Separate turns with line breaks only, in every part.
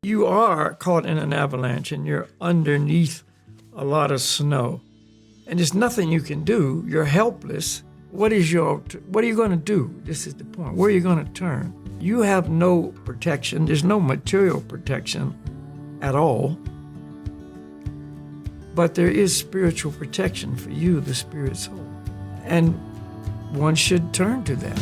You are caught in an avalanche and you're underneath a lot of snow, and there's nothing you can do. You're helpless. What are you going to do? This is the point. Where are you going to turn? You have no protection. There's no material protection at all. But there is spiritual protection for you, the spirit soul. And one should turn to that.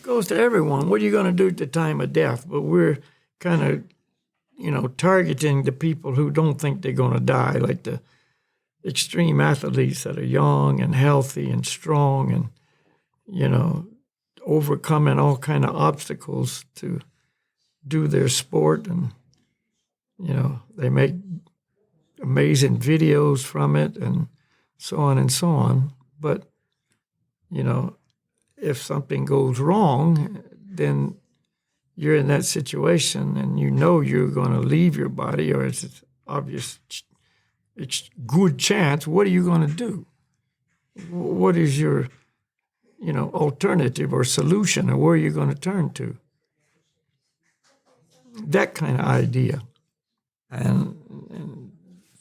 Goes to everyone. What are you going to do at the time of death? But we're kind of, targeting the people who don't think they're going to die, like the extreme athletes that are young and healthy and strong and, overcoming all kind of obstacles to do their sport. And, they make amazing videos from it and so on and so on. But, if something goes wrong, then you're in that situation and you're going to leave your body, or it's obvious, it's good chance. What are you going to do? What is your, alternative or solution, or where are you going to turn to? That kind of idea. And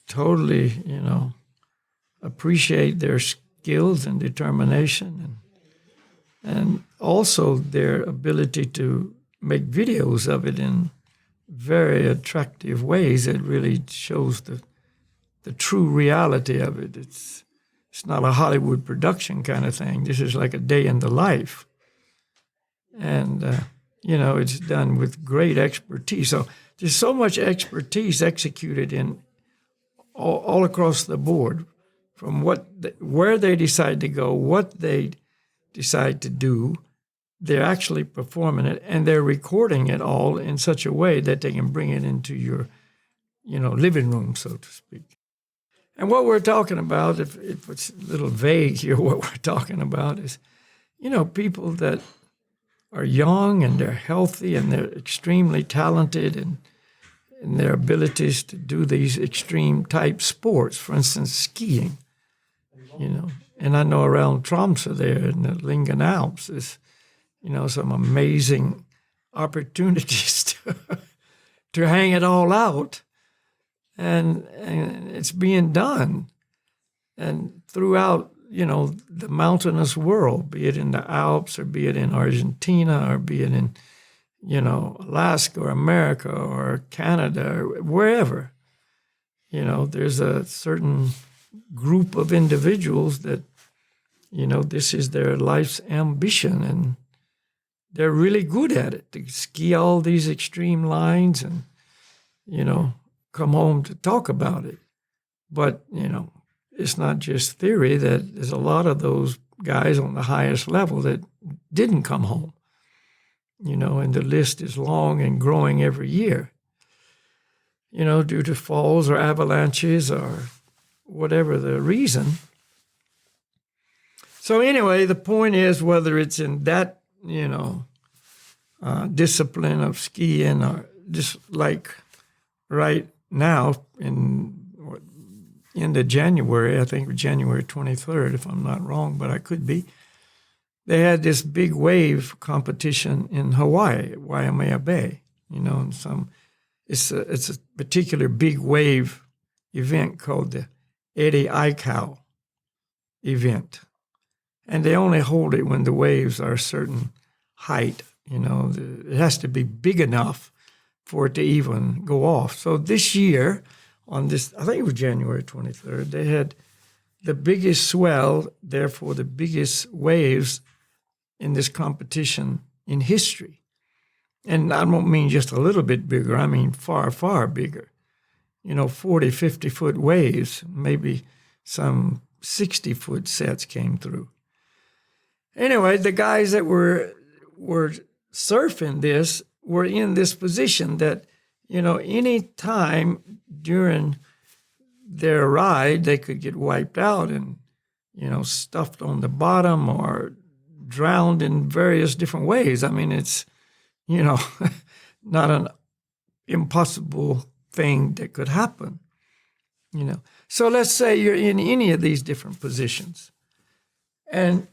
totally, appreciate their skills and determination and also their ability to make videos of it in very attractive ways that really shows the true reality of it. It's not a Hollywood production kind of thing. This is like a day in the life. And, it's done with great expertise. So there's so much expertise executed in all across the board, from where they decide to go, what they decide to do. They're actually performing it, and they're recording it all in such a way that they can bring it into your, living room, so to speak. And what we're talking about, if it's a little vague here, what we're talking about is, people that are young and they're healthy and they're extremely talented in their abilities to do these extreme type sports, for instance, skiing, And I know around Tromsø there in the Lingen Alps is, some amazing opportunities to hang it all out. And it's being done. And throughout, the mountainous world, be it in the Alps or be it in Argentina or be it in, Alaska or America or Canada or wherever, there's a certain group of individuals that, this is their life's ambition, and they're really good at it. They ski all these extreme lines and, come home to talk about it. But, it's not just theory. That there's a lot of those guys on the highest level that didn't come home, and the list is long and growing every year, due to falls or avalanches or whatever the reason. So anyway, the point is, whether it's in that, discipline of skiing, or just like right now in the January, I think January 23rd, if I'm not wrong, but I could be, they had this big wave competition in Hawaii, Waimea Bay, and it's a particular big wave event called the Eddie Aikau event. And they only hold it when the waves are a certain height. It has to be big enough for it to even go off. So this year, on this, I think it was January 23rd, they had the biggest swell, therefore the biggest waves in this competition in history. And I don't mean just a little bit bigger, I mean far, far bigger. 40, 50-foot waves, maybe some 60-foot sets came through. Anyway, the guys that were surfing this were in this position that, any time during their ride, they could get wiped out and, stuffed on the bottom or drowned in various different ways. I mean, it's, not an impossible thing that could happen, you know. So let's say you're in any of these different positions, and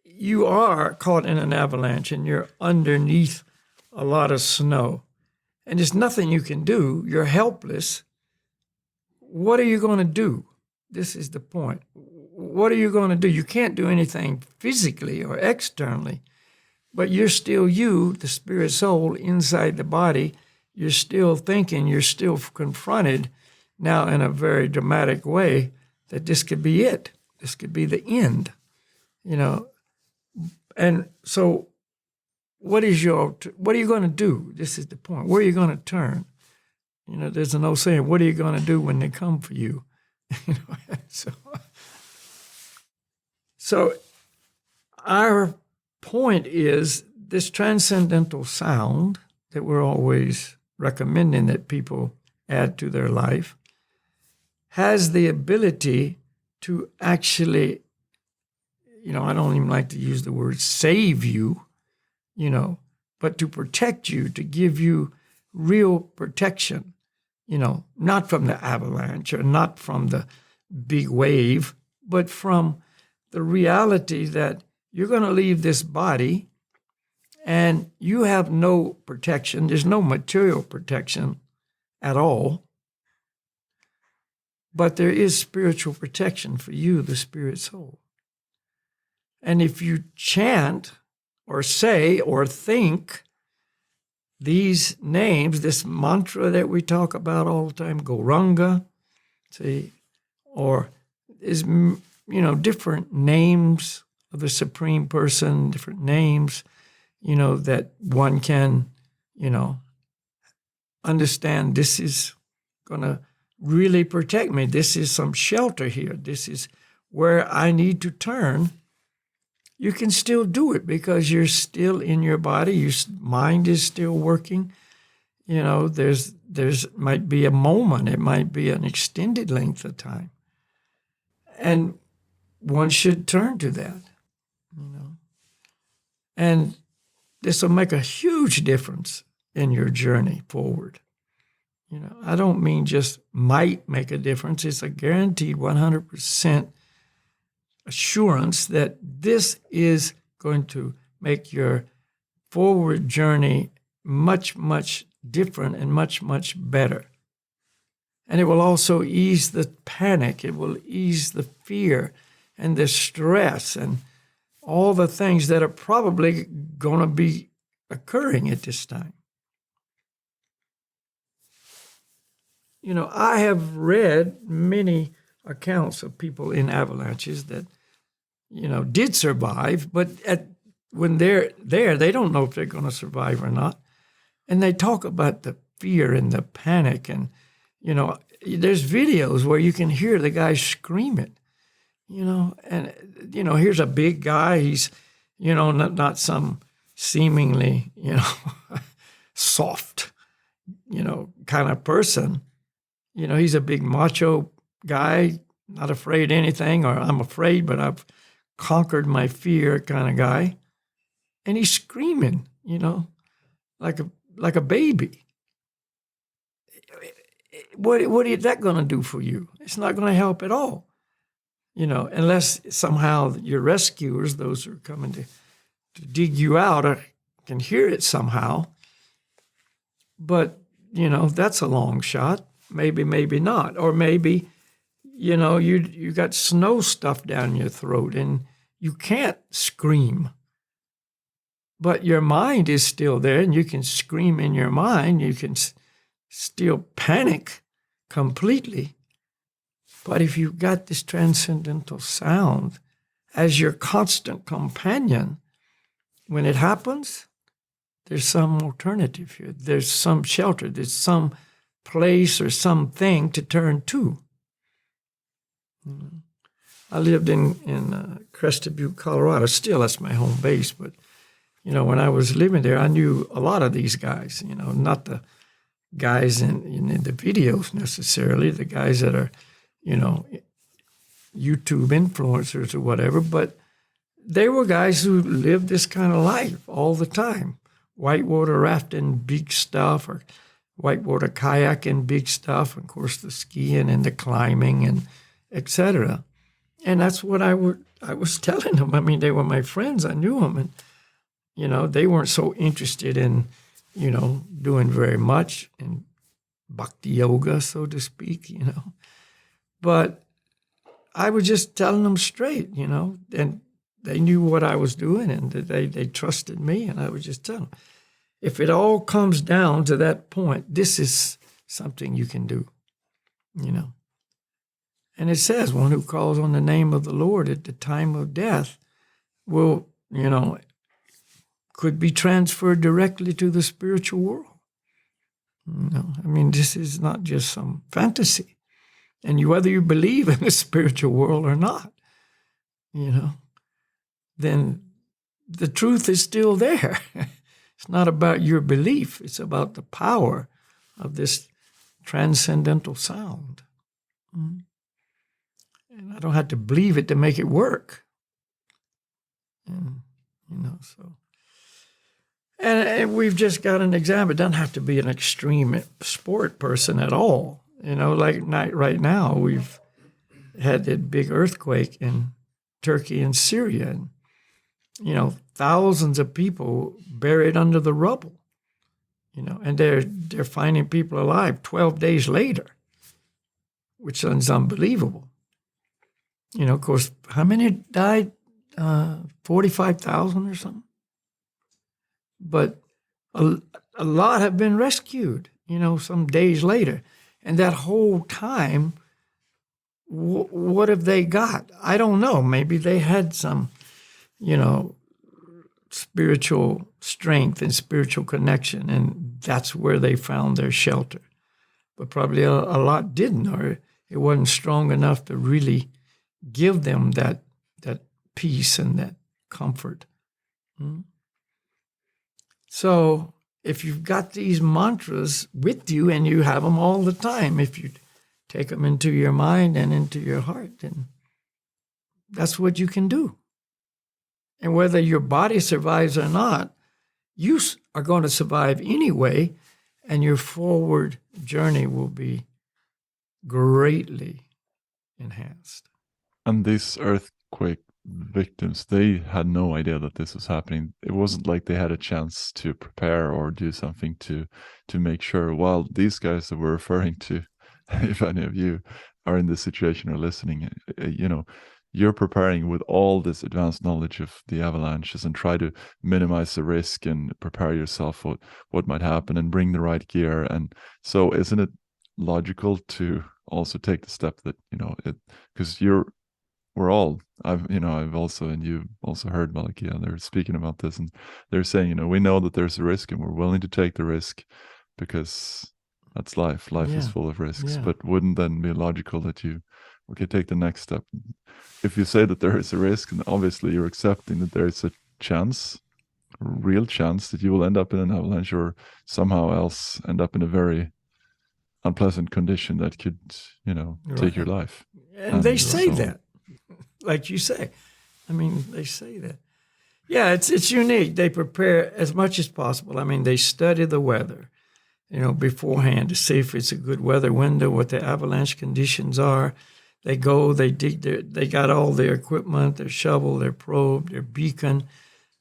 you are caught in an avalanche, and you're underneath a lot of snow, and there's nothing you can do. You're helpless. What are you going to do? This is the point. What are you going to do? You can't do anything physically or externally, but you're still you, the spirit soul, inside the body. You're still thinking, you're still confronted now in a very dramatic way that this could be it. This could be the end, you know. And so what are you going to do? This is the point. Where are you going to turn? You know, there's an old saying, what are you going to do when they come for you? You know, so our point is this transcendental sound that we're always recommending that people add to their life has the ability to actually, you know, I don't even like to use the word save you, you know, but to protect you, to give you real protection, you know, not from the avalanche or not from the big wave, but from the reality that you're going to leave this body and you have no protection. There's no material protection at all. But there is spiritual protection for you, the spirit soul. And if you chant or say or think these names, this mantra that we talk about all the time, Goranga, see, or is, you know, different names of the Supreme Person, different names, you know, that one can, you know, understand this is going to really protect me. This is some shelter here. This is where I need to turn. You can still do it because you're still in your body. Your mind is still working. You know, there's might be a moment. It might be an extended length of time. And one should turn to that, you know. And this will make a huge difference in your journey forward. You know, I don't mean just might make a difference. It's a guaranteed 100% assurance that this is going to make your forward journey much, much different and much, much better. And it will also ease the panic. It will ease the fear and the stress and all the things that are probably going to be occurring at this time. You know, I have read many accounts of people in avalanches that, you know, did survive, but when they're there, they don't know if they're going to survive or not. And they talk about the fear and the panic. And, you know, there's videos where you can hear the guy screaming, you know, and, you know, here's a big guy. He's, you know, not some seemingly, you know, soft, you know, kind of person. You know, he's a big macho guy, not afraid of anything, or I'm afraid, but I've conquered my fear kind of guy. And he's screaming, you know, like a baby. What is that going to do for you? It's not going to help at all, you know, unless somehow your rescuers, those who are coming to dig you out, can hear it somehow. But, you know, that's a long shot. Maybe, maybe not. Or maybe, you know, you got snow stuffed down your throat and you can't scream. But your mind is still there and you can scream in your mind. You can still panic completely. But if you've got this transcendental sound as your constant companion, when it happens, there's some alternative here. There's some shelter. There's some place or something to turn to. I lived in Crested Butte, Colorado. Still, that's my home base. But, you know, when I was living there, I knew a lot of these guys, you know, not the guys in the videos necessarily, the guys that are, you know, YouTube influencers or whatever, but they were guys who lived this kind of life all the time. Whitewater rafting, big stuff, or whitewater kayaking, big stuff, of course the skiing and the climbing and etc. And that's what I was telling them. I mean, they were my friends. I knew them, and they weren't so interested in doing very much in bhakti yoga, so to speak. But I was just telling them straight, and they knew what I was doing, and they trusted me, and I was just telling them, if it all comes down to that point, this is something you can do, And it says, one who calls on the name of the Lord at the time of death will, could be transferred directly to the spiritual world. I mean, this is not just some fantasy. And whether you believe in the spiritual world or not, then the truth is still there. It's not about your belief. It's about the power of this transcendental sound. And I don't have to believe it to make it work. And, so. And we've just got an example. It doesn't have to be an extreme sport person at all. Like right now, we've had that big earthquake in Turkey and Syria. And, thousands of people buried under the rubble, and they're finding people alive 12 days later, which is unbelievable. Of course, how many died? 45,000 or something. But a lot have been rescued, some days later. And that whole time, what have they got? I don't know. Maybe they had some, spiritual strength and spiritual connection, and that's where they found their shelter. But probably a lot didn't, or it wasn't strong enough to really give them that peace and that comfort. So if you've got these mantras with you and you have them all the time, if you take them into your mind and into your heart, then that's what you can do. And whether your body survives or not, you are going to survive anyway, and your forward journey will be greatly enhanced.
And these earthquake victims, they had no idea that this was happening. It wasn't like they had a chance to prepare or do something to make sure. While these guys that we're referring to, if any of you are in this situation or listening, you're preparing with all this advanced knowledge of the avalanches and try to minimize the risk and prepare yourself for what might happen and bring the right gear. And so isn't it logical to also take the step that, because we're all, I've also, and you've also heard Malakia, they're speaking about this, and they're saying, we know that there's a risk and we're willing to take the risk because that's life. Life is full of risks.
Yeah.
But wouldn't then be logical that you, take the next step? If you say that there is a risk, and obviously you're accepting that there is a chance, a real chance that you will end up in an avalanche or somehow else end up in a very unpleasant condition that could, take your life.
And they say that, like you say. I mean, they say that. Yeah, it's unique. They prepare as much as possible. I mean, they study the weather, beforehand to see if it's a good weather window, what the avalanche conditions are. They go, they dig they got all their equipment, their shovel, their probe, their beacon,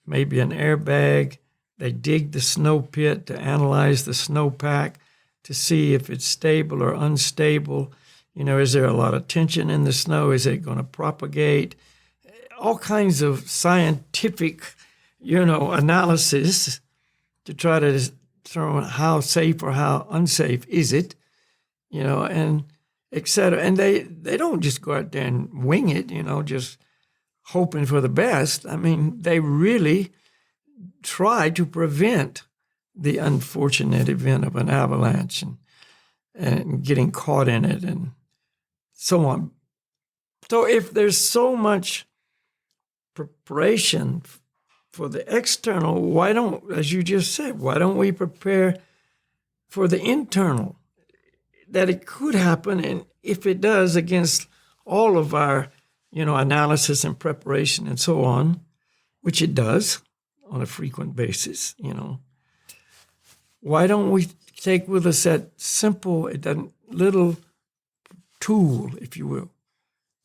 maybe an airbag. They dig the snow pit to analyze the snowpack to see if it's stable or unstable. Is there a lot of tension in the snow? Is it going to propagate? All kinds of scientific, analysis to try to determine how safe or how unsafe is it, and et cetera. And they don't just go out there and wing it, just hoping for the best. I mean, they really try to prevent the unfortunate event of an avalanche and getting caught in it and so on. So if there's so much preparation for the external, why don't, as you just said, why don't we prepare for the internal? That it could happen, and if it does, against all of our, analysis and preparation and so on, which it does on a frequent basis, why don't we take with us that simple, that little tool, if you will,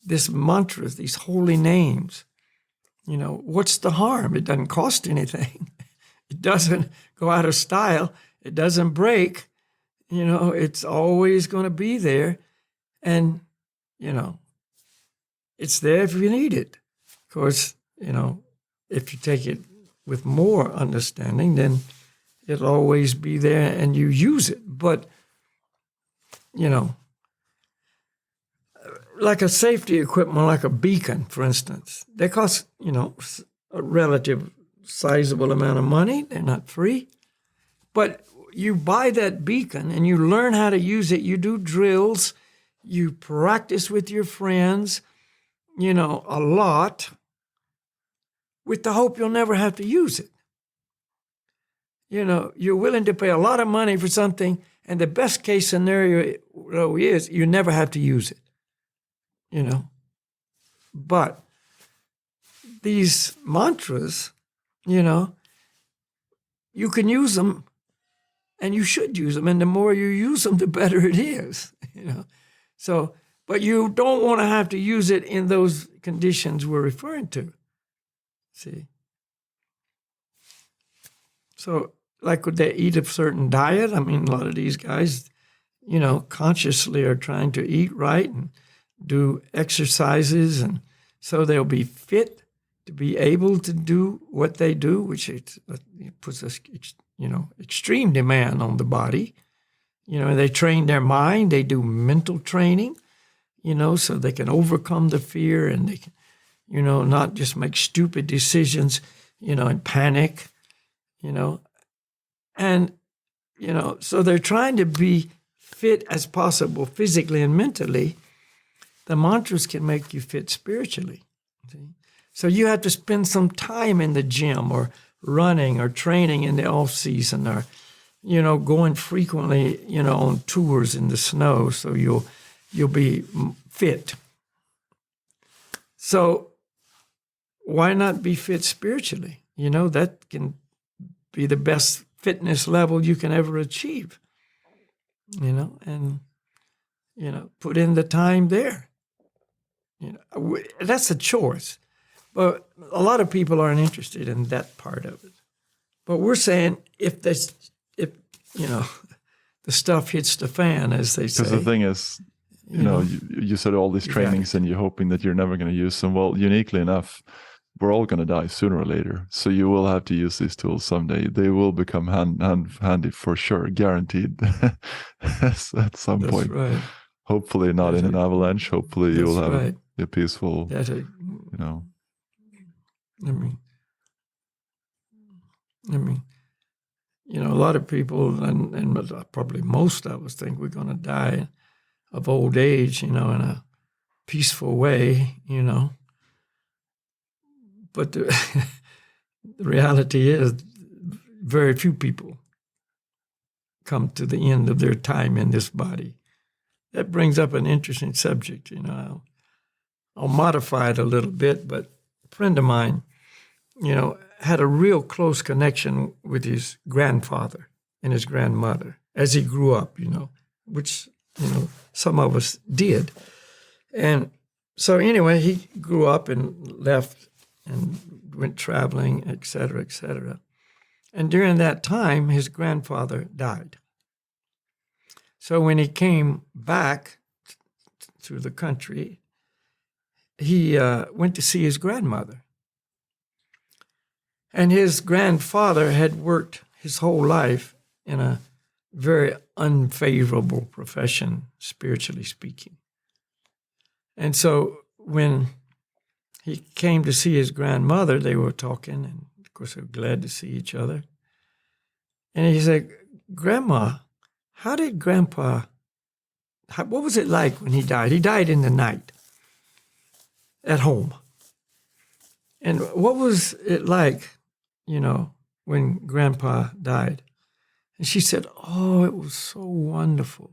this mantras, these holy names. What's the harm? It doesn't cost anything. It doesn't go out of style. It doesn't break. It's always going to be there. And, it's there if you need it. Of course, if you take it with more understanding, then it'll always be there and you use it. But, like a safety equipment, like a beacon, for instance, they cost, a relative sizable amount of money. They're not free. But you buy that beacon and you learn how to use it. You do drills. You practice with your friends, a lot, with the hope you'll never have to use it. You're willing to pay a lot of money for something, and the best case scenario is you never have to use it. But these mantras, you can use them, and you should use them, and the more you use them, the better it is. So, but you don't want to have to use it in those conditions we're referring to. See? So, like would they eat a certain diet? I mean, a lot of these guys, consciously are trying to eat right and do exercises, and so they'll be fit to be able to do what they do, which it puts us, extreme demand on the body. They train their mind. They do mental training, so they can overcome the fear and they can, not just make stupid decisions, and panic, and, so they're trying to be fit as possible physically and mentally. The mantras can make you fit spiritually. See? So you have to spend some time in the gym or running or training in the off season or, going frequently, on tours in the snow, so you'll be fit. So why not be fit spiritually? That can be the best fitness level you can ever achieve. And put in the time there. That's a choice. But a lot of people aren't interested in that part of it. But we're saying if the stuff hits the fan, as they say.
Because the thing is, you said all these trainings and you're hoping that you're never going to use them. Well, uniquely enough, we're all going to die sooner or later. So you will have to use these tools someday. They will become handy for sure, guaranteed at some point. Right. Hopefully not in an avalanche. Hopefully you'll have a peaceful,
a lot of people, and probably most of us, think we're going to die of old age, in a peaceful way, But the reality is very few people come to the end of their time in this body. That brings up an interesting subject, I'll modify it a little bit, but a friend of mine, had a real close connection with his grandfather and his grandmother as he grew up, which, some of us did. And so anyway, he grew up and left and went traveling, et cetera, et cetera. And during that time, his grandfather died. So when he came back to the country, he went to see his grandmother. And his grandfather had worked his whole life in a very unfavorable profession, spiritually speaking. And so when he came to see his grandmother, they were talking, and of course they were glad to see each other. And he said, "Grandma, how did Grandpa, what was it like when he died? He died in the night at home. And what was it like, when Grandpa died?" And she said, "Oh, it was so wonderful.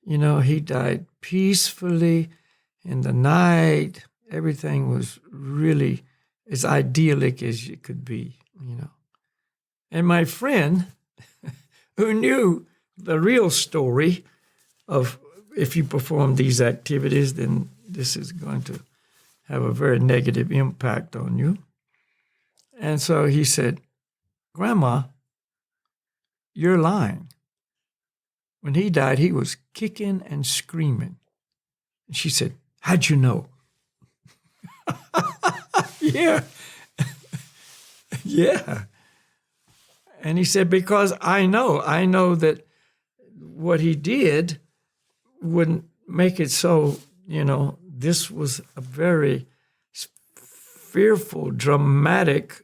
He died peacefully in the night. Everything was really as idyllic as it could be, And my friend, who knew the real story of if you perform these activities, then this is going to have a very negative impact on you. And so he said, Grandma, you're lying. When he died, he was kicking and screaming. And she said, how'd you know? Yeah. Yeah. And he said, because I know that what he did wouldn't make it so, this was a very fearful, dramatic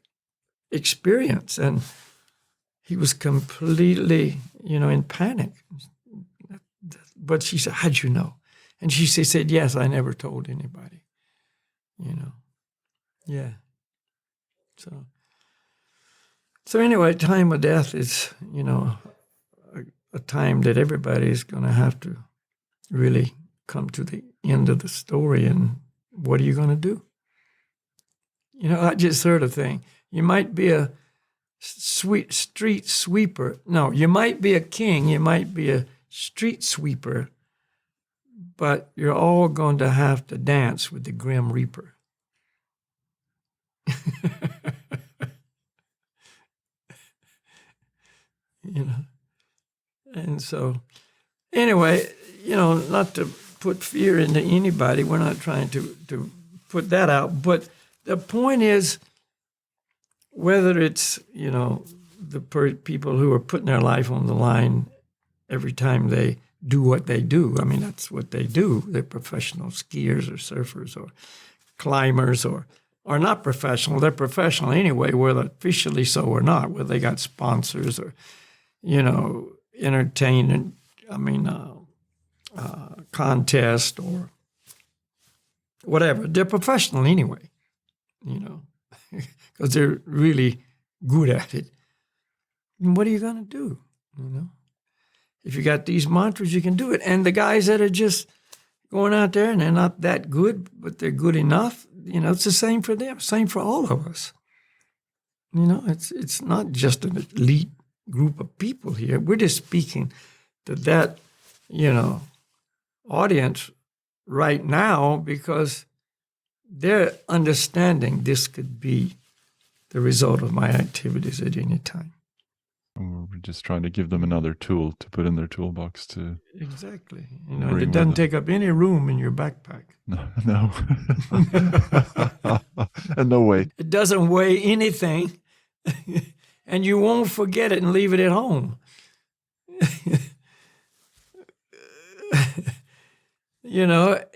experience. And he was completely, in panic. But she said, how'd you know? And she said, yes, I never told anybody, Yeah. So anyway, time of death is, a time that everybody is going to have to really come to the end of the story. And what are you going to do? I just heard a thing. You might be a street sweeper. No, you might be a king. You might be a street sweeper. But you're all going to have to dance with the Grim Reaper. And so, anyway, not to put fear into anybody. We're not trying to put that out. But the point is, whether it's, the people who are putting their life on the line every time they do what they do. I mean, that's what they do. They're professional skiers or surfers or climbers or not professional. They're professional anyway, whether officially so or not, whether they got sponsors or, entertainment, contest or whatever. They're professional anyway, because they're really good at it. And what are you going to do, If you got these mantras, you can do it. And the guys that are just going out there and they're not that good, but they're good enough, it's the same for them, same for all of us. It's not just an elite group of people here. We're just speaking to that, audience right now because they're understanding this could be the result of my activities at any time.
We're just trying to give them another tool to put in their toolbox to...
Exactly. It doesn't take up any room in your backpack.
No. And no weight.
It doesn't weigh anything. And you won't forget it and leave it at home.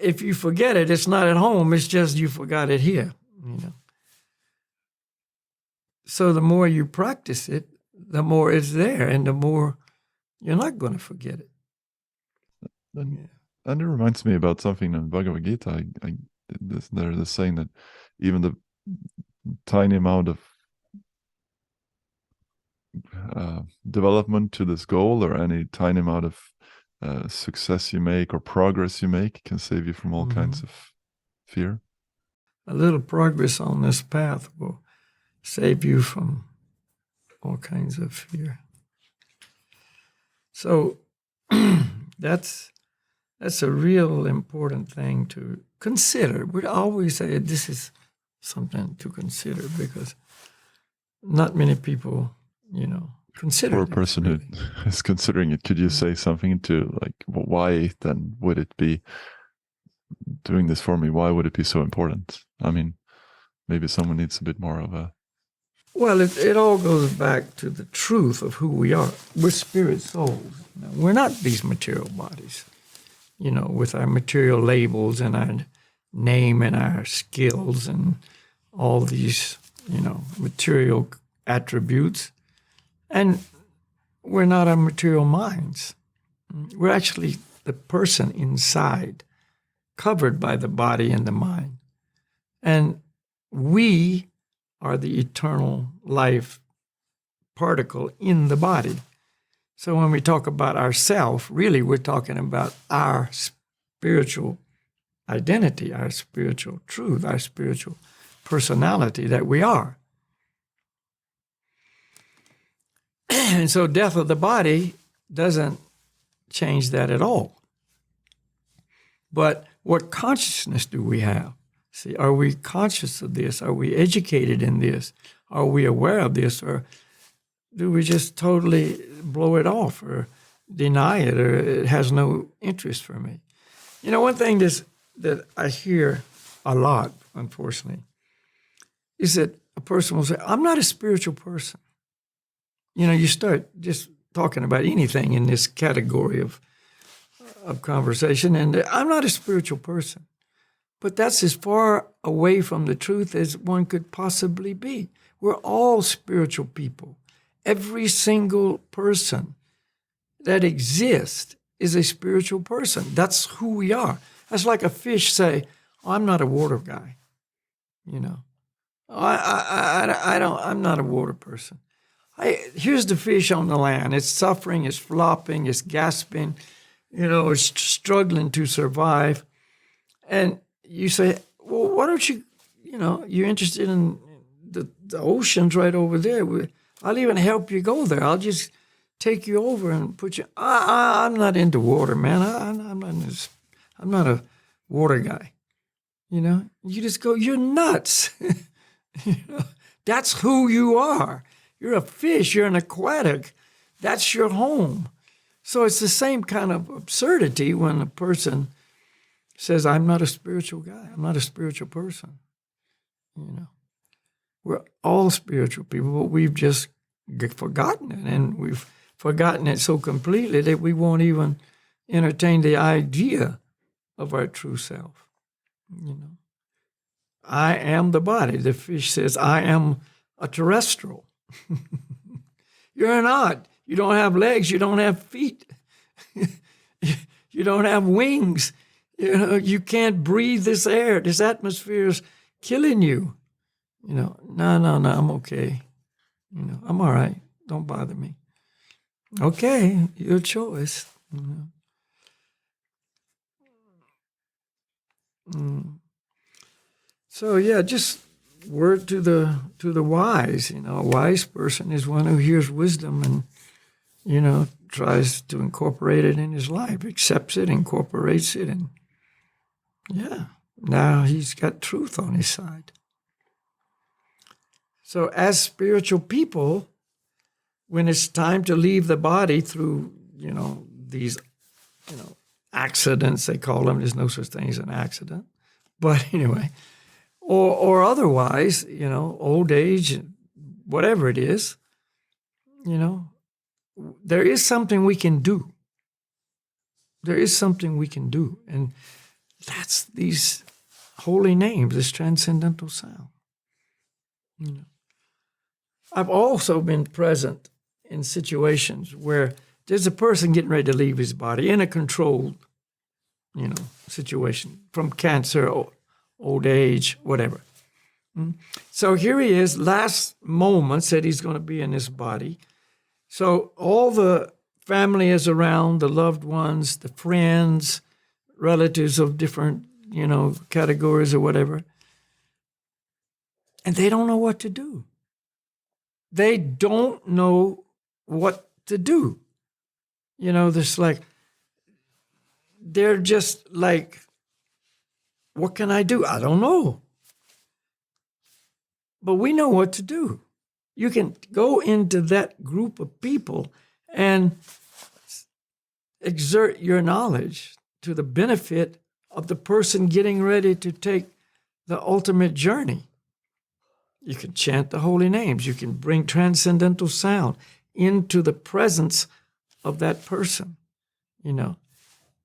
If you forget it, it's not at home. It's just you forgot it here. So the more you practice it, the more it's there, and the more you're not going to forget it.
And it reminds me about something in Bhagavad Gita. There's this saying that even the tiny amount of development to this goal, or any tiny amount of success you make or progress you make, can save you from all kinds of fear.
A little progress on this path will save you from all kinds of fear. So that's a real important thing to consider. We'd always say this is something to consider because not many people, consider it.
For a person who is considering it, could you say something to why then would it be doing this for me? Why would it be so important? I mean, maybe someone needs a bit more of a...
Well, it all goes back to the truth of who we are. We're spirit souls. We're not these material bodies, with our material labels and our name and our skills and all these, material attributes. And we're not our material minds. We're actually the person inside, covered by the body and the mind. And we are the eternal life particle in the body. So when we talk about ourself, really we're talking about our spiritual identity, our spiritual truth, our spiritual personality that we are. And so death of the body doesn't change that at all. But what consciousness do we have? See, are we conscious of this? Are we educated in this? Are we aware of this? Or do we just totally blow it off or deny it, or it has no interest for me? You know, one thing that I hear a lot, unfortunately, is that a person will say, I'm not a spiritual person. You know, you start just talking about anything in this category of conversation, and I'm not a spiritual person. But that's as far away from the truth as one could possibly be. We're all spiritual people. Every single person that exists is a spiritual person. That's who we are. That's like a fish say, oh, I'm not a water guy. You know, I'm not a water person. Here's the fish on the land. It's suffering, it's flopping, it's gasping, you know, it's struggling to survive. And you say, well, why don't you, you know, you're interested in the ocean's right over there. I'll even help you go there. I'll just take you over and put you. I'm not into water, man. I'm not a water guy. You know, you just go, you're nuts. You know, that's who you are. You're a fish. You're an aquatic. That's your home. So it's the same kind of absurdity when a person says, I'm not a spiritual guy. I'm not a spiritual person. You know, we're all spiritual people, but we've just forgotten it. And we've forgotten it so completely that we won't even entertain the idea of our true self. You know, I am the body. The fish says, I am a terrestrial. You're not. You don't have legs. You don't have feet. You don't have wings. You know, you can't breathe this air. This atmosphere is killing you. You know, no, I'm okay. You know, I'm all right. Don't bother me. Okay, your choice. You know. So yeah, just word to the wise. You know, a wise person is one who hears wisdom and, you know, tries to incorporate it in his life, accepts it, incorporates it, and yeah, now he's got truth on his side. So as spiritual people, when it's time to leave the body through, you know, these, you know, accidents, they call them. There's no such thing as an accident. But anyway, or otherwise, you know, old age, whatever it is, you know, there is something we can do. There is something we can do. And that's these holy names, this transcendental sound. You know. I've also been present in situations where there's a person getting ready to leave his body in a controlled, you know, situation from cancer, old age, whatever. So here he is, last moments that he's going to be in his body. So all the family is around, the loved ones, the friends, relatives of different, you know, categories or whatever. And they don't know what to do. They don't know what to do. You know, they're just like, what can I do? I don't know. But we know what to do. You can go into that group of people and exert your knowledge to the benefit of the person getting ready to take the ultimate journey. You can chant the holy names. You can bring transcendental sound into the presence of that person, you know,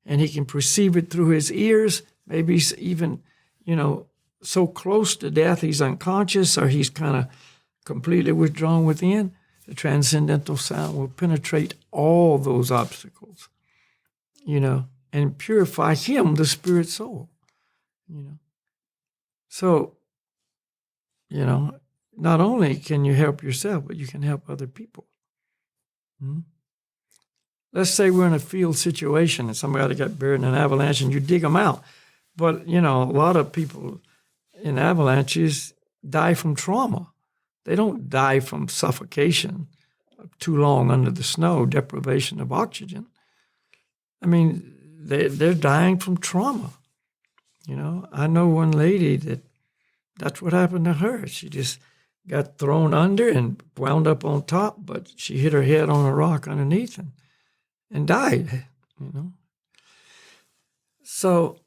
and he can perceive it through his ears. Maybe he's even, you know, so close to death he's unconscious or he's kind of completely withdrawn within. The transcendental sound will penetrate all those obstacles, you know, and purify him, the spirit soul, you know. So, you know, not only can you help yourself, but you can help other people. Let's say we're in a field situation and somebody got buried in an avalanche and you dig them out. But, you know, a lot of people in avalanches die from trauma. They don't die from suffocation, too long under the snow, deprivation of oxygen. I mean, they're dying from trauma. I know one lady that's what happened to her. She just got thrown under and wound up on top, but she hit her head on a rock underneath and died. So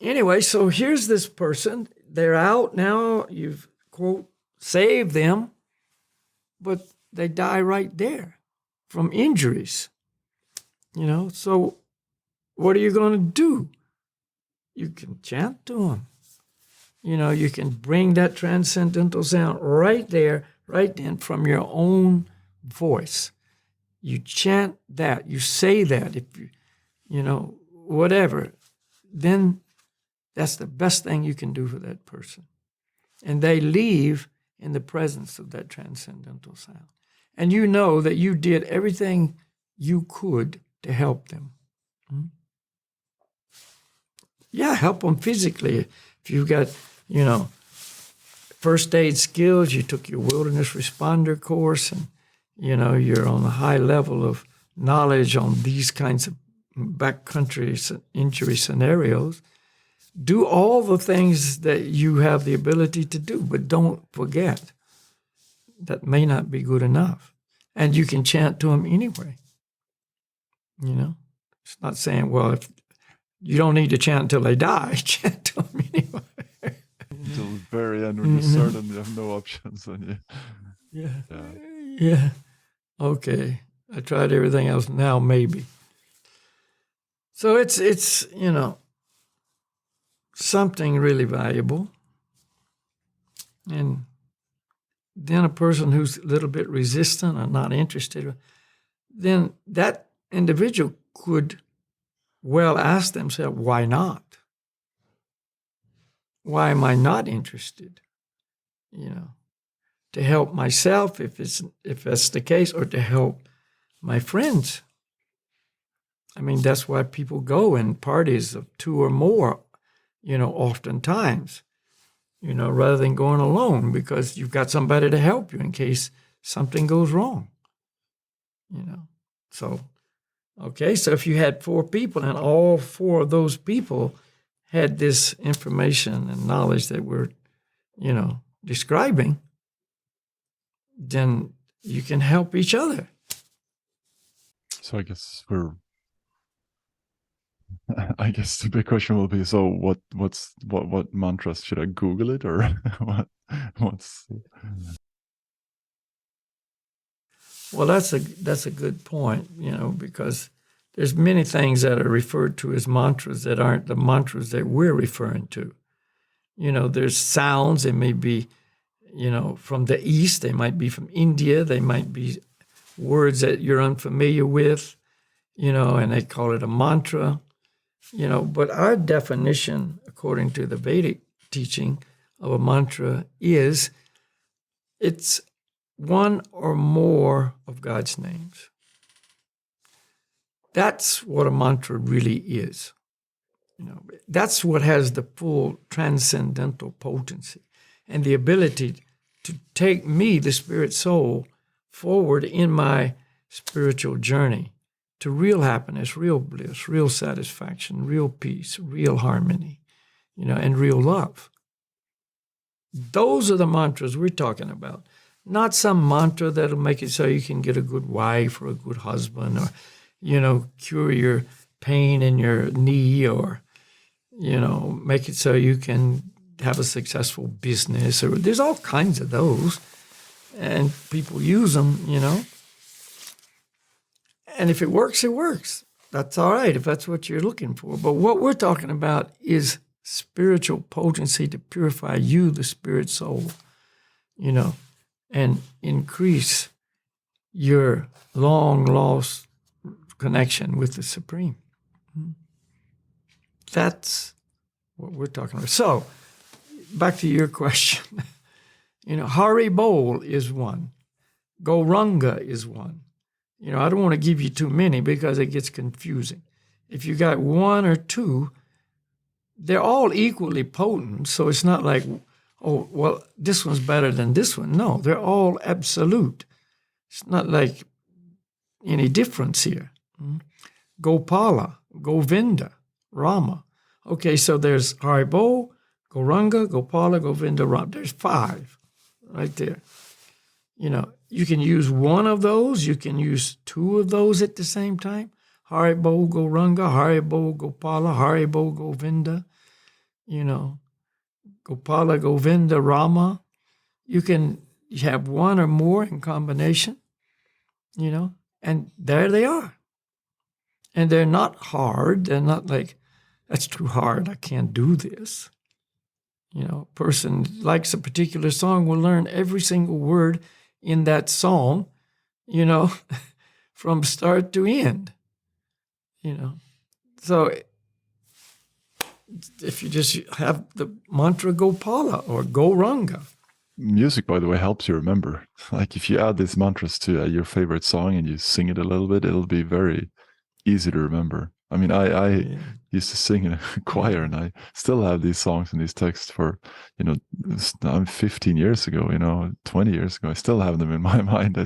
anyway, so here's this person. They're out now. You've, quote, saved them, but they die right there from injuries. So what are you going to do? You can chant to them. You can bring that transcendental sound right there, right then from your own voice. You chant that, you say that, if whatever, then that's the best thing you can do for that person. And they leave in the presence of that transcendental sound. And you know that you did everything you could to help them. Yeah, help them physically. If you've got, first aid skills, you took your wilderness responder course, and, you're on a high level of knowledge on these kinds of backcountry injury scenarios. Do all the things that you have the ability to do, but don't forget that may not be good enough. And you can chant to them anyway. It's not saying, well, if you don't need to chant until they die, chant to them anyway.
Until the very end, when you're certain you have no options on you.
Yeah. Okay. I tried everything else. Now maybe. So it's something really valuable. And then a person who's a little bit resistant or not interested, then that individual could well ask themselves, why not? Why am I not interested? To help myself, if that's the case, or to help my friends. I mean, that's why people go in parties of two or more, oftentimes, rather than going alone, because you've got somebody to help you in case something goes wrong. So, okay, so if you had 4 people and all 4 of those people had this information and knowledge that we're, describing, then you can help each other.
So I guess the big question will be, so what mantras, should I Google it, or what's?
Well, that's a good point, because there's many things that are referred to as mantras that aren't the mantras that we're referring to. There's sounds. They may be, from the East. They might be from India. They might be words that you're unfamiliar with, and they call it a mantra. But our definition, according to the Vedic teaching of a mantra, is it's one or more of God's names. That's what a mantra really is. That's what has the full transcendental potency and the ability to take me, the spirit soul, forward in my spiritual journey to real happiness, real bliss, real satisfaction, real peace, real harmony, and real love. Those are the mantras we're talking about. Not some mantra that'll make it so you can get a good wife or a good husband, or, cure your pain in your knee, or, make it so you can have a successful business. Or there's all kinds of those, and people use them, And if it works, it works. That's all right if that's what you're looking for. But what we're talking about is spiritual potency to purify you, the spirit soul, and increase your long-lost connection with the Supreme. That's what we're talking about. So, back to your question. Hari Bol is one. Gauranga is one. I don't want to give you too many because it gets confusing. If you got 1 or 2, they're all equally potent, so it's not like, oh, well, this one's better than this one. No, they're all absolute. It's not like any difference here. Gopala, Govinda, Rama. Okay, so there's Haribo, Gauranga, Gopala, Govinda, Rama. There's 5 right there. You can use one of those. You can use 2 of those at the same time. Haribo, Gauranga, Haribo, Gopala, Haribo, Govinda, Gopala, Govinda, Rama. You can have one or more in combination, and there they are. And they're not hard. They're not like, that's too hard. I can't do this. A person likes a particular song will learn every single word in that song, from start to end, So if you just have the mantra Gopala or Gauranga.
Music, by the way, helps you remember. Like if you add these mantras to your favorite song and you sing it a little bit, it'll be very easy to remember. I mean, I used to sing in a choir, and I still have these songs and these texts for, 15 years ago, 20 years ago. I still have them in my mind.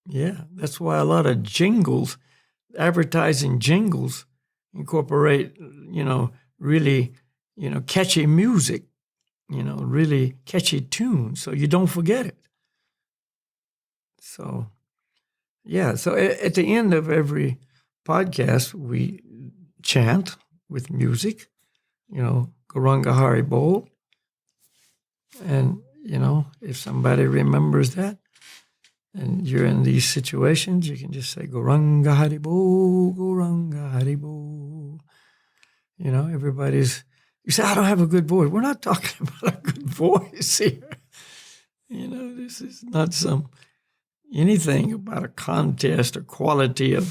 Yeah, that's why a lot of jingles, advertising jingles, incorporate, really, catchy music, really catchy tunes, so you don't forget it. So, yeah, so at the end of every podcast, we chant with music, Gauranga Haribo. And, if somebody remembers that, and you're in these situations, you can just say, Gauranga Haribo, Gauranga Haribo. You say, I don't have a good voice. We're not talking about a good voice here. This is not anything about a contest or quality of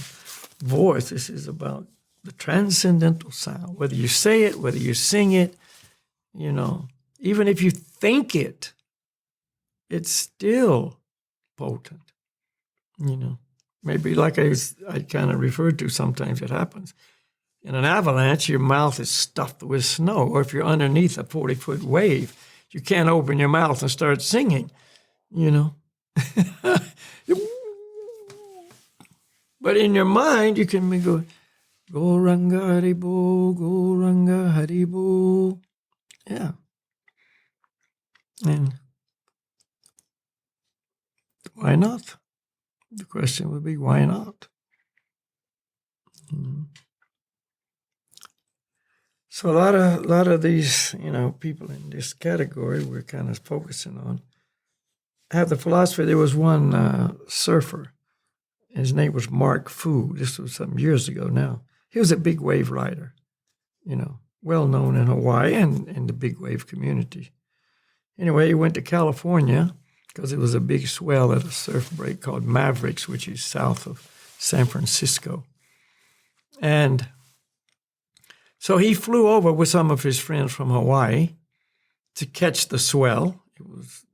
voice. This is about the transcendental sound. Whether you say it, whether you sing it, even if you think it, it's still potent. Maybe like I kind of referred to, sometimes it happens. In an avalanche, your mouth is stuffed with snow, or if you're underneath a 40-foot wave, you can't open your mouth and start singing, But in your mind, you can go, Gauranga Haribo, Gauranga Haribo. Yeah. And why not? The question would be, why not? So a lot of these, people in this category we're kind of focusing on have the philosophy. There was one surfer. His name was Mark Fu. This was some years ago now. He was a big wave rider, well known in Hawaii and in the big wave community. Anyway, he went to California because it was a big swell at a surf break called Mavericks, which is south of San Francisco. And so he flew over with some of his friends from Hawaii to catch the swell. It was,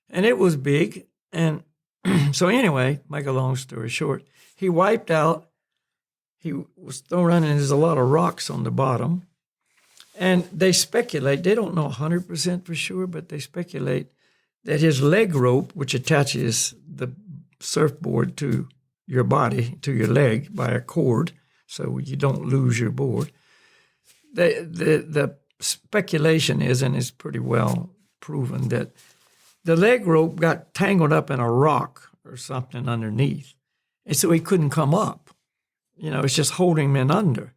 and it was big. And so anyway, make a long story short, he wiped out. He was thrown around, and there's a lot of rocks on the bottom. And they speculate, they don't know 100% for sure, but they speculate that his leg rope, which attaches the surfboard to your body, to your leg by a cord, so you don't lose your board. The speculation is, and it's pretty well proven, that the leg rope got tangled up in a rock or something underneath. And so he couldn't come up. It's just holding him in under.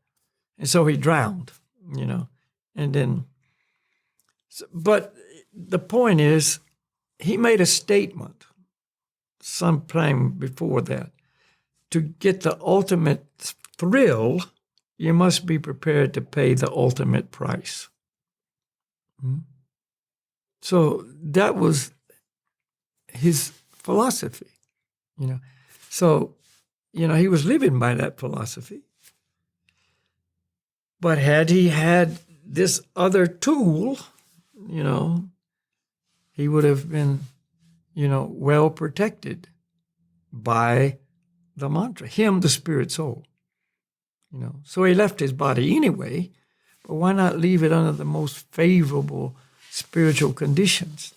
And so he drowned, And then, but the point is, he made a statement sometime before that. To get the ultimate thrill, you must be prepared to pay the ultimate price. So that was his philosophy, So, he was living by that philosophy. But had he had this other tool, he would have been, well protected by the mantra, him, the spirit soul. So he left his body anyway, but why not leave it under the most favorable spiritual conditions?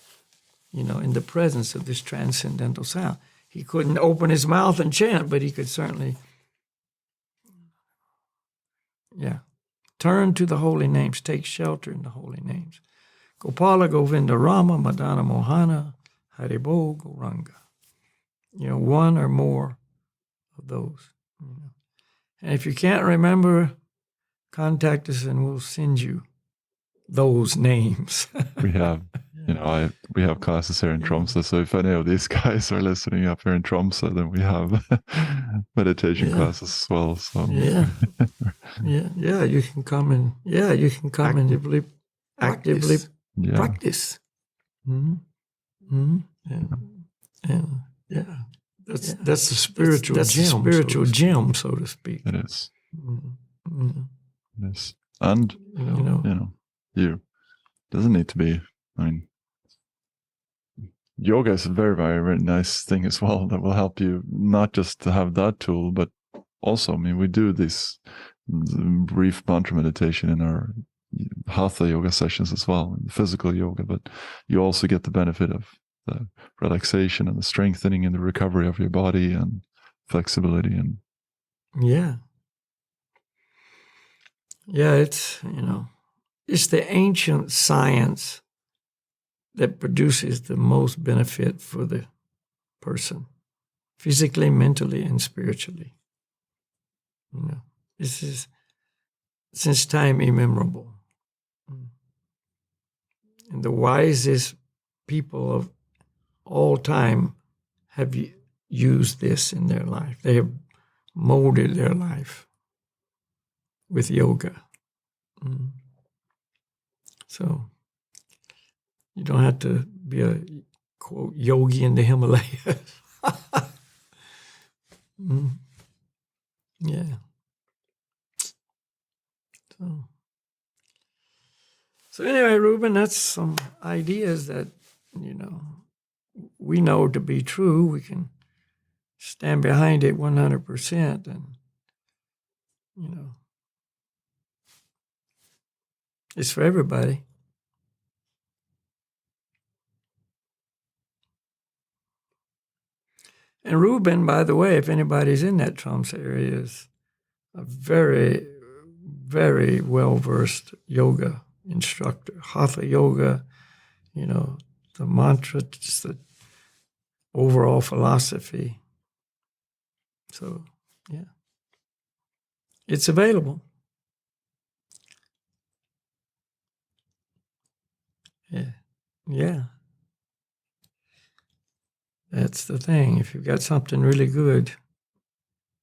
in the presence of this transcendental sound. He couldn't open his mouth and chant, but he could certainly, turn to the holy names, take shelter in the holy names. Gopala, Govinda, Rama, Madana, Mohana, Haribo, Gauranga. One or more of those. And if you can't remember, contact us and we'll send you those names.
We have, we have classes here in Tromsø. So if any of these guys are listening up here in Tromsø, then we have meditation classes as well. So
you can come and actively practice. That's the spiritual gem, so to speak.
It is. Yes. And you doesn't need to be, yoga is a very, very, very nice thing as well that will help you not just to have that tool, but also, we do this brief mantra meditation in our hatha yoga sessions as well, physical yoga, but you also get the benefit of the relaxation and the strengthening and the recovery of your body and flexibility. And
it's it's the ancient science that produces the most benefit for the person, physically, mentally, and spiritually. This is since time immemorable. And the wisest people of all time have used this in their life. They have molded their life with yoga. So you don't have to be a, quote, yogi in the Himalayas. So anyway, Ruben, that's some ideas that, we know to be true. We can stand behind it 100%. And, it's for everybody. And Ruben, by the way, if anybody's in that Tromsø area, is a very, very well-versed yoga instructor. Hatha yoga, the mantra, just the overall philosophy. So, it's available. Yeah. That's the thing. If you've got something really good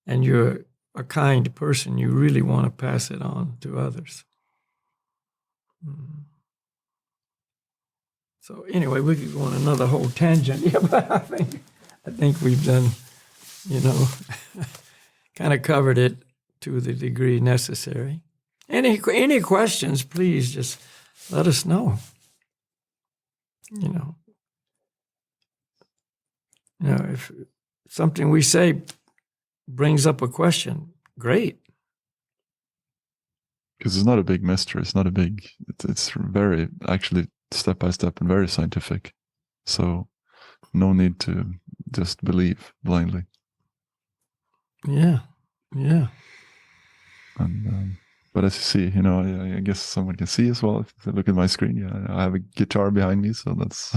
and you're a kind person, you really want to pass it on to others. So anyway, we could go on another whole tangent. Yeah, but I think we've done, kind of covered it to the degree necessary. Any questions, please just let us know. If something we say brings up a question, great.
Because it's not a big mystery. It's not a big, it's very actually step by step and very scientific. So no need to just believe blindly.
Yeah.
And but as you see, I guess someone can see as well. If they look at my screen, I have a guitar behind me, so that's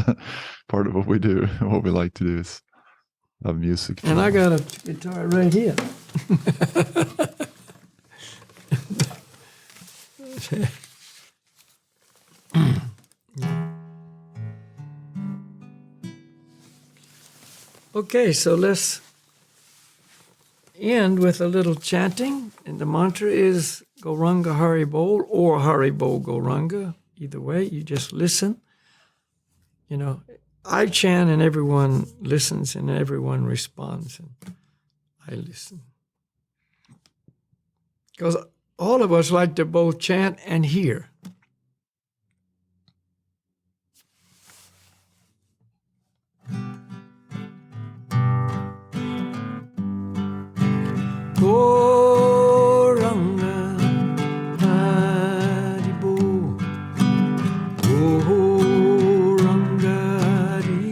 part of what we do. What we like to do is have music.
And I got a guitar right here. Okay, so let's end with a little chanting. And the mantra is Gauranga Haribol or Haribol Gauranga. Either way, you just listen. I chant and everyone listens and everyone responds. And I listen. Because all of us like to both chant and hear. Gauranga Haribol, Gauranga Haribol.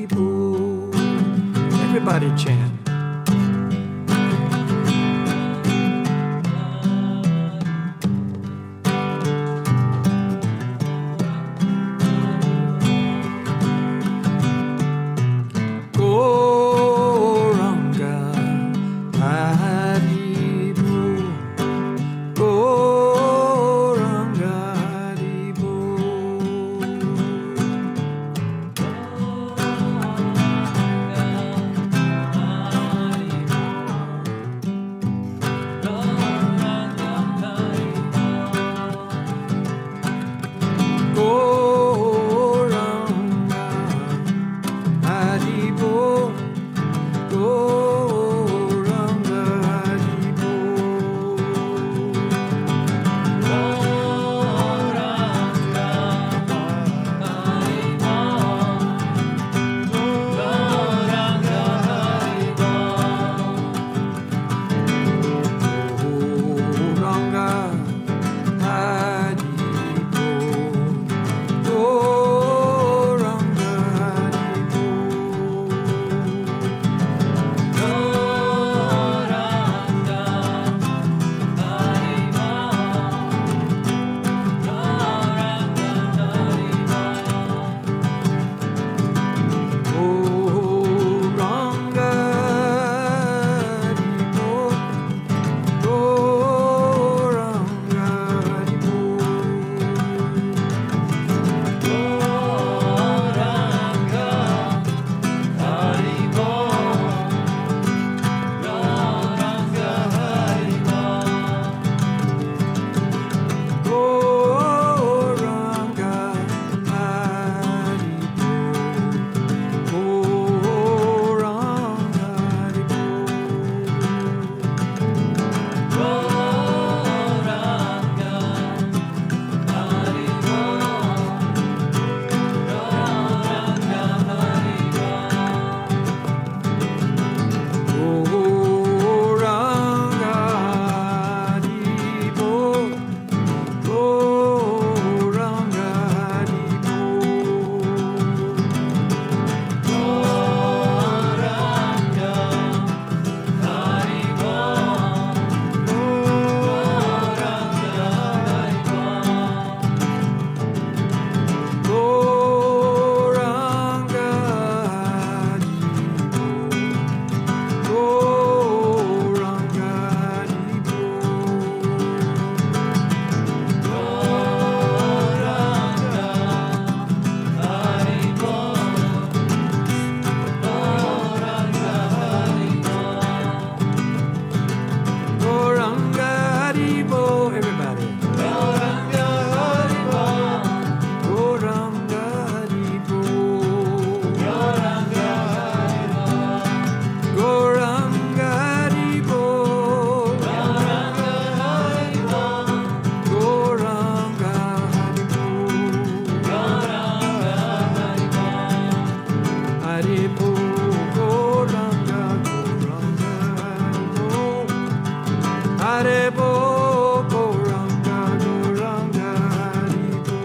Haribo, Goranga, Goranga, Haribo.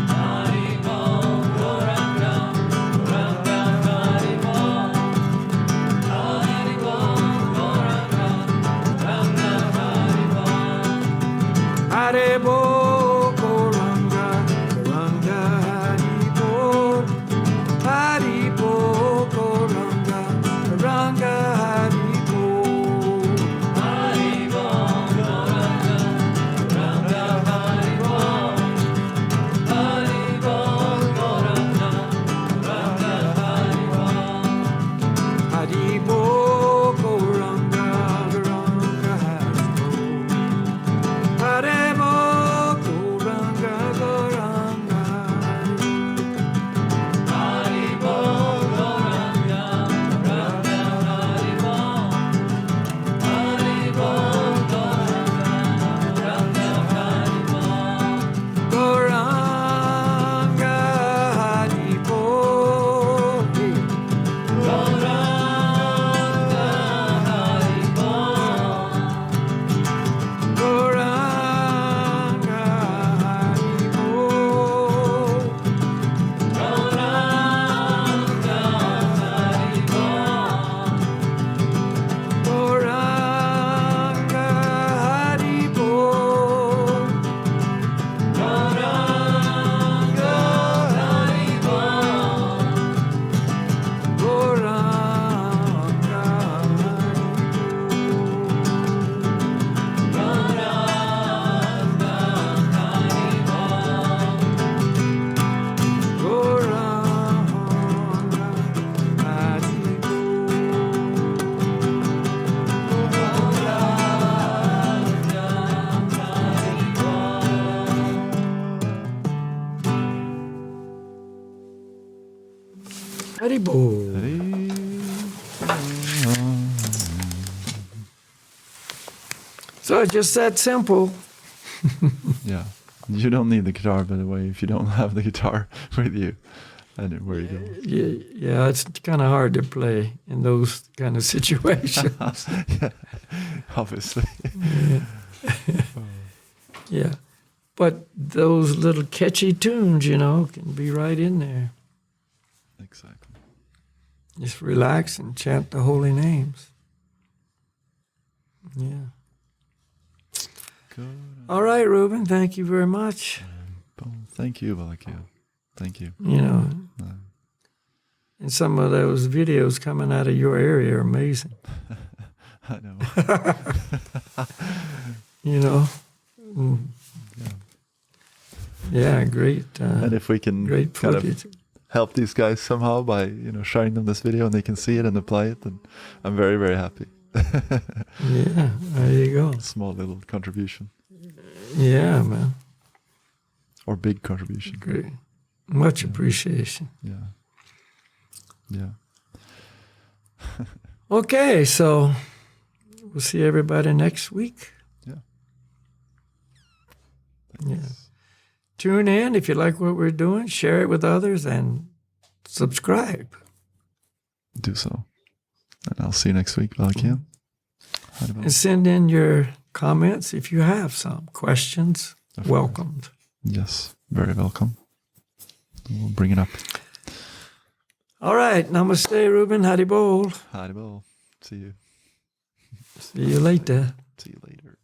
Haribo, Goranga, Goranga, Haribo. Haribo, Goranga, Goranga, Haribo.
Haribo, Goranga, Goranga, Haribo. Haribo, Goranga, Goranga, Haribo.
Haribo, Goranga, Goranga, Haribo. Haribo, Goranga, Goranga, Haribo.
Haribo, Goranga, Goranga, Haribo. Haribo, Goranga, Goranga,
Haribo, Goranga, Goranga, Haribo. Haribo, Goranga, Goranga, Haribo.
Goranga, Haribo.
Goranga, Haribo.
Goranga, Haribo.
Goranga, Haribo.
Goranga, Haribo.
Goranga, Haribo.
Goranga, Haribo. So it's just that simple.
Yeah. You don't need the guitar, by the way, if you don't have the guitar with you. And where you go.
Yeah, it's kind of hard to play in those kind of situations.
Yeah, obviously.
Yeah. But those little catchy tunes, can be right in there.
Exactly.
Just relax and chant the holy names. Yeah.
Good.
All right, Ruben, thank you very much.
Thank you, Valakio. Thank you.
And some of those videos coming out of your area are amazing.
I know.
Mm. Yeah, great.
And if we can
great
kind
footage.
of help these guys somehow by showing them this video and they can see it and apply it, then I'm very, very happy.
Yeah, there you go.
Small little contribution.
Yeah, man.
Or big contribution.
Great. Much appreciation.
Yeah. Yeah.
Okay, so we'll see everybody next week.
Yeah.
Yeah. Tune in if you like what we're doing, share it with others, and subscribe.
Do so. And I'll see you next week, Valakio.
And send in your comments if you have some questions. Welcomed.
Yes, very welcome. We'll bring it up.
All right. Namaste, Ruben. Haribol.
Haribol. See you.
See you later.
See you later.